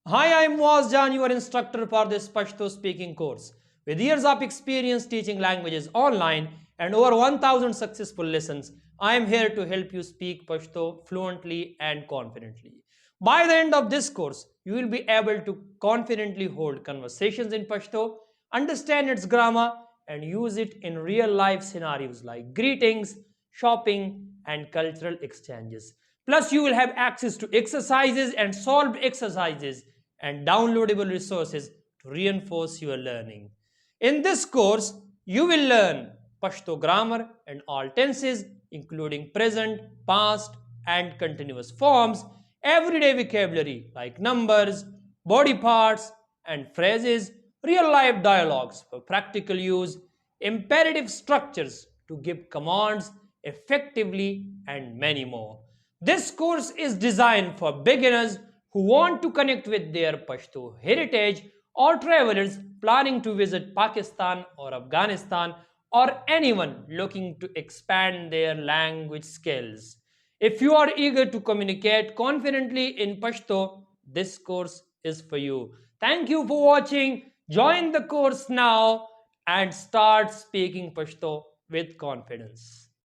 Hi, I'm Muaz Jan, your instructor for this Pashto-Speaking course. With years of experience teaching languages online and over 1000 successful lessons, I am here to help you speak Pashto fluently and confidently. By the end of this course, you will be able to confidently hold conversations in Pashto, understand its grammar, and use it in real life scenarios like greetings, shopping, and cultural exchanges. Plus, you will have access to exercises and solved exercises and downloadable resources to reinforce your learning. In this course, you will learn Pashto grammar and all tenses, including present, past, and continuous forms, everyday vocabulary like numbers, body parts, and phrases, real life dialogues for practical use, imperative structures to give commands effectively, and many more. This course is designed for beginners who want to connect with their Pashto heritage or travelers planning to visit Pakistan or Afghanistan or anyone looking to expand their language skills. If you are eager to communicate confidently in Pashto, this course is for you. Thank you for watching. Join the course now and start speaking Pashto with confidence.